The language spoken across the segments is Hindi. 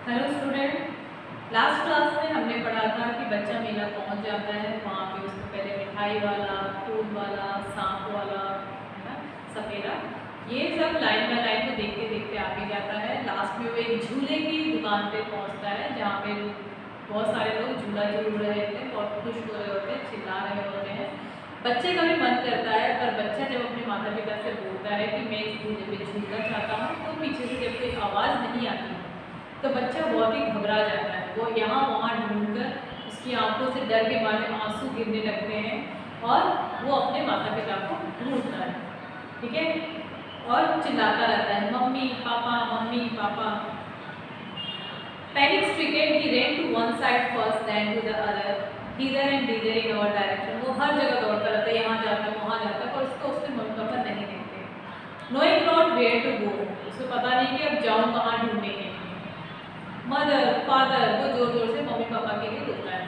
हेलो स्टूडेंट, लास्ट क्लास में हमने पढ़ा था कि बच्चा मेला पहुंच जाता है। वहाँ पे उसको पहले मिठाई वाला, फूल वाला, सांप वाला, है ना, सपेरा, ये सब लाइन बाय लाइन को देखते देखते आगे जाता है। लास्ट में वो एक झूले की दुकान पे पहुंचता है जहाँ पे बहुत सारे लोग झूला झूल रहे थे, बहुत खुश हो रहे होते हैं, चिल्ला रहे होते हैं। बच्चे का भी मन करता है, पर बच्चा जब अपने माता पिता से बोलता है कि मैं इस झूले पे झूलना चाहता हूँ, तो पीछे से जब कोई आवाज़ नहीं आती तो बच्चा बहुत ही घबरा जाता है। वो यहाँ वहाँ ढूंढकर उसकी आंखों से डर के मारे आंसू गिरने लगते हैं और वो अपने माता पिता को ढूंढता है, ठीक है, और चिल्लाता रहता है, mummy papa, mummy papa. Panic stricken, he ran to one side first, then to the other, hither and thither in all direction. वो हर जगह दौड़ता रहता है, यहाँ जाता है, वहाँ जाता है, पर उसको उसके मम्मी पापा नहीं देखते। Knowing not where to go, उसको पता नहीं कि अब जाऊँ कहाँ ढूंढने के लिए। मदर फादर, वो जोर जोर से मम्मी पापा के लिए रोता है।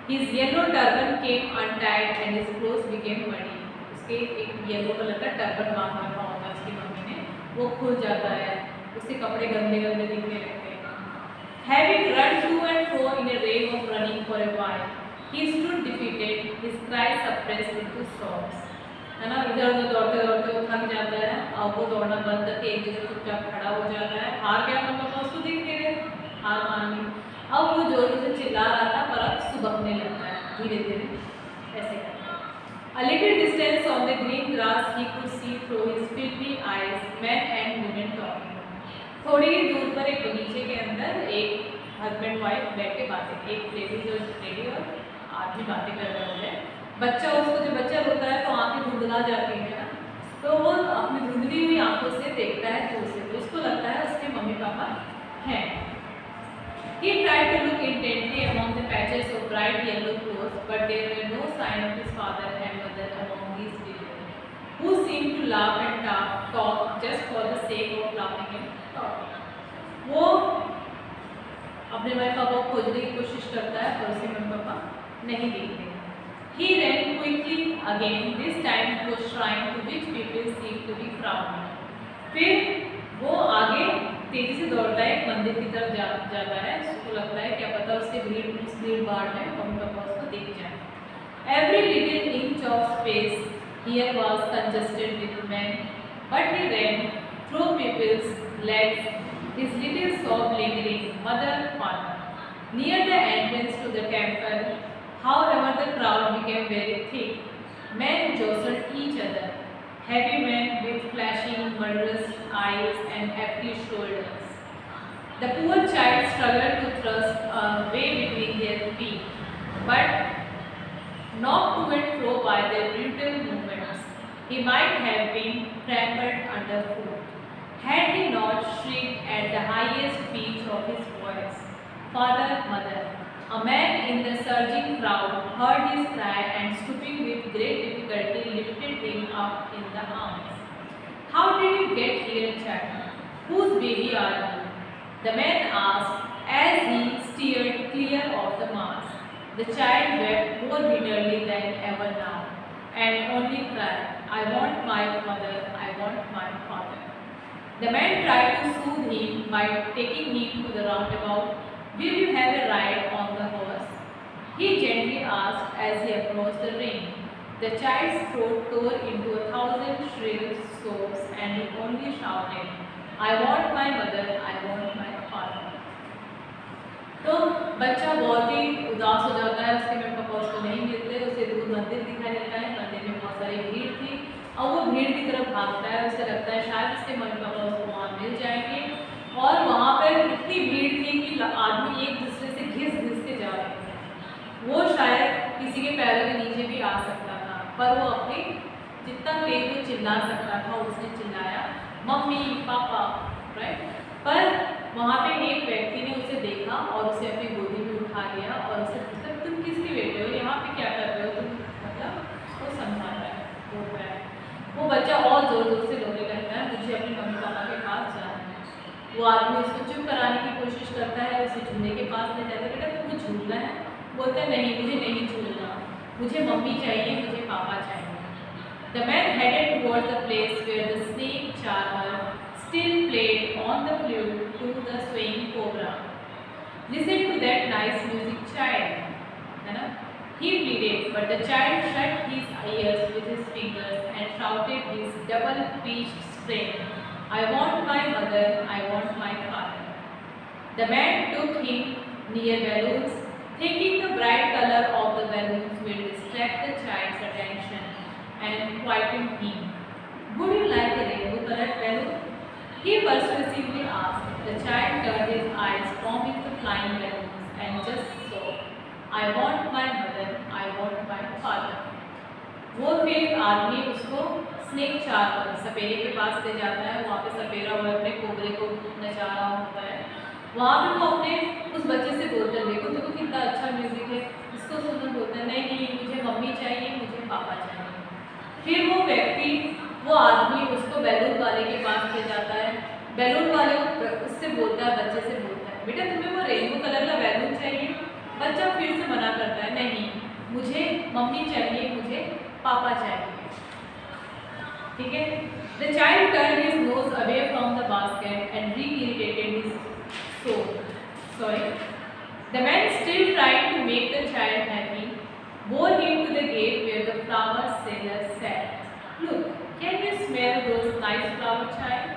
His yellow turban came untied and his clothes became muddy. उसके एक येलो कलर का टर्बन बांध रखा होता है उसकी मम्मी ने, वो खुल जाता है, उसके कपड़े गंदे गंदे दिखने लगते हैं। Having run to and fro in a rave of running for a while, he stood defeated, his cries suppressed into sobs. है ना, इधर उधर दौड़ते दौड़ते वो थक जाता है। अब वो दौड़ना बंद करके एक जगह चुपचाप खड़ा हो जाता है। हार गया, मम्मी पापा उसको देख नहीं रहे, हार मान ली। अब वो जोर से चिल्ला रहा था, पर अब सुबकने लगता है धीरे धीरे, ऐसे करता है। A little distance on the green grass he could see through his filthy eyes men and women talking. थोड़ी ही दूर पर एक बगीचे के अंदर एक हस्बैंड वाइफ बैठ के बातें, एक लेडी और आदमी बातें कर रहे होते हैं। बच्चा, उसको जब बच्चा रोता है तो आंखें धुंधला जाती है ना, तो वो अपनी धुंधली हुई आंखों से देखता है दूर से, तो उसको लगता है उसके मम्मी पापा हैं। He tried to look intently among the patches of bright yellow clothes, but there were no sign of his father and mother among these children, who seemed to laugh and talk just for the sake of laughing and talking. वो अपने मम्मी पापा को खोजने की कोशिश करता है, पर उसके मम्मी पापा नहीं दिखते। He ran quickly again, this time to a shrine to which people seemed to be frowning. फिर वो आगे तेजी से दौड़ता है, एक मंदिर की तरफ जाता है। उसको लगता है क्या पता उसके भीड़ भाड़ में मम्मी पापा उसको दिख जाए। Every little inch of space here was congested with men, but he ran through people's legs, his little sob lingering, mother, father. Near the entrance to the temple, however, the crowd became very thick. Men jostled each other, heavy men with flashing, murderous eyes and hefty shoulders. The poor child struggled to thrust a way between their feet, but knocked to and fro by their brutal movements, he might have been trampled underfoot, had he not shrieked at the highest pitch of his voice, "Father, mother!" A man in the surging crowd heard his cry and, stooping with great difficulty, lifted him up in the arms. "How did you get here, child? Whose baby are you?" the man asked as he steered clear of the mass. The child wept more bitterly than ever now, and only cried, "I want my mother, I want my father." The man tried to soothe him by taking him to the roundabout. "Will you have a ride on the horse?" he gently asked as he approached the ring. The child's throat tore into 1,000 shrill sobs and he only shouted, "I want my mother, I want my father." तो बच्चा बहुत ही उदास हो जाता है, उसके मम्मी पापा उसको नहीं मिलते, उसे दूर मंदिर दिखाई देता है, मंदिर में बहुत सारी भीड़ थी और वो भीड़ की तरफ भागता है। उसे लगता है शायद उसके मम्मी पापा उसको वहाँ मिल जाएंगे, और वहाँ पर इतनी भीड़ थी कि आदमी एक दूसरे से घिस के जा रहे थे। वो शायद किसी के पैरों के नीचे भी आ सकता था, पर वो अपनी जितना तेज वो चिल्ला सकता था उसने चिल्लाया, "मम्मी पापा!" राइट। पर वहाँ पे एक व्यक्ति ने उसे देखा और उसे अपनी गोदी में उठा लिया और उसे पूछा, "तुम किसके बेटे हो? यहाँ पे क्या कर रहे हो तुम?" मतलब वो समझा रहा है, रो रहा है। वो बच्चा और जोर जोर से रोने लगता है, "मुझे अपने मम्मी पापा के पास जाना है।" वो आदमी उसको चुप कराने की कोशिश करता है, उसे झूले के पास ले जाता है, "बेटा तुमको झूलना है?" बोलता है, "नहीं, मुझे नहीं झूलना, मुझे मम्मी चाहिए, मुझे पापा चाहिए." The man headed towards the place where the snake charmer still played on the flute to the swaying cobra. Listen to that nice music, child. है ना? He pleaded, but the child shut his ears with his fingers and shouted his double-pitched strain, I want my mother, I want my father. The man took him near balloons, thinking the bright color of the balloons will distract the child's attention and quieten him. Would you like a rainbow-colored balloon? He persuasively asked. The child turned his eyes from the flying balloons and just saw, I want my mother, I want my father. वो फिर आदमी उसको स्नेक चार पर सपेरे के पास ले जाता है। वहाँ पे सपेरा वो अपने कोबरे को नचा रहा होता है। वहाँ पे वो अपने उस बच्चे से बोलते हैं, देखो देखो कितना अच्छा म्यूजिक है, इसको सुनकर बोलते हैं, नहीं मुझे मम्मी चाहिए, मुझे पापा चाहिए। फिर वो व्यक्ति, वो आदमी उसको बैलून वाले के पास ले जाता है। बैलून वाले उससे बोलता है, बच्चे से बोलता है, बेटा तुम्हें वो रेनबो कलर का बैलून चाहिए? बच्चा फिर से मना करता है, नहीं मुझे मम्मी चाहिए, मुझे पापा चाहिए। ठीक है। The child turned his nose away from the basket and re-irritated his soul. Sorry. The man, still trying to make the child happy, bore him to the gate where the flower seller sat. Look, can you smell those nice flowers, child?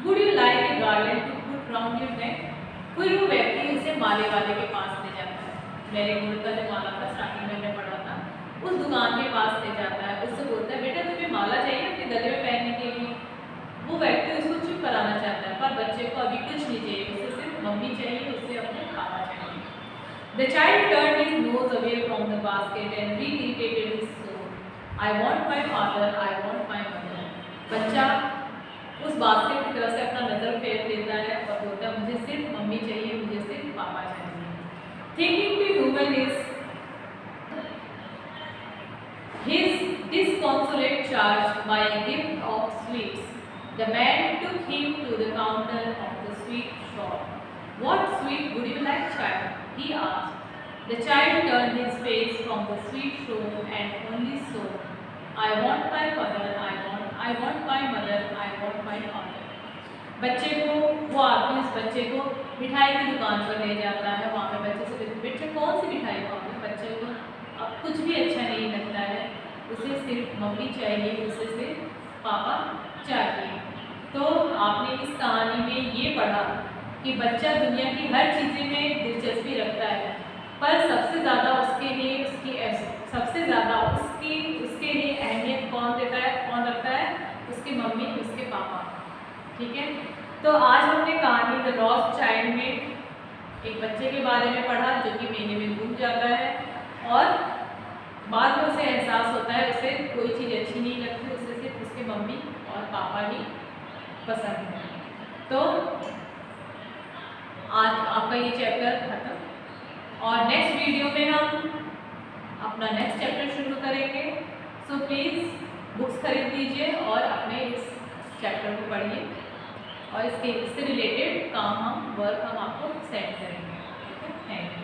Would you like a garland to put round your neck? फिर वो व्यक्ति उसे माले वाले के पास ले जाता है। मेरे गुरु का जो माला था, स्टार्टिंग में मैंने पढ़ा था, उस दुकान के पास ले जाता है। उससे बोलता है, बेटा तुम्हें माला चाहिए अपने गले में पहनने के लिए? वो व्यक्ति उसको चुप कराना चाहता है, पर बच्चे को अभी कुछ नहीं चाहिए, उसे सिर्फ मम्मी चाहिए, उसे अपने पापा चाहिए। The child turned his nose away from the basket and re-irritated his soul. I want my father, I want my mother. बच्चा उस बास्केट की तरफ से अपना नजर फेर देता है और बोलता है, मुझे सिर्फ मम्मी चाहिए, मुझे सिर्फ पापा चाहिए। Thinking the woman is his disconsolate charge by a gift of sweets, the man took him to the counter of the sweet shop. What sweet would you like, child? He asked. The child turned his face from the sweet shop and only saw, I want my father, I want my mother, I want my father. बच्चे को, वो आदमी उस बच्चे को मिठाई की दुकान पर ले जाता है। वहाँ पे बच्चे से पूछते, बच्चे कौन सी मिठाई खाओगे? बच्चे को अब कुछ भी अच्छा नहीं लगता है, उसे सिर्फ मम्मी चाहिए, उसे सिर्फ पापा चाहिए। तो आपने इस कहानी में ये पढ़ा कि बच्चा दुनिया की हर चीज़ें में दिलचस्पी रखता है, पर सबसे ज़्यादा उसके लिए उसके लिए अहमियत कौन देता है, कौन रखता है? उसकी मम्मी, उसके पापा। ठीक है। तो आज हमने कहानी द लॉस्ट चाइल्ड में एक बच्चे के बारे में पढ़ा जो कि महीने में घूम जाता है और बाद में उसे एहसास होता है उसे कोई चीज़ अच्छी नहीं लगती, उसे सिर्फ उसके मम्मी और पापा ही पसंद है। तो आज आपका ये चैप्टर खत्म और नेक्स्ट वीडियो में हम अपना नेक्स्ट चैप्टर शुरू करेंगे। सो प्लीज़ बुक्स खरीद लीजिए और अपने इस चैप्टर को पढ़िए और इससे रिलेटेड काम हम आपको सेंड करेंगे। ठीक है, थैंक यू।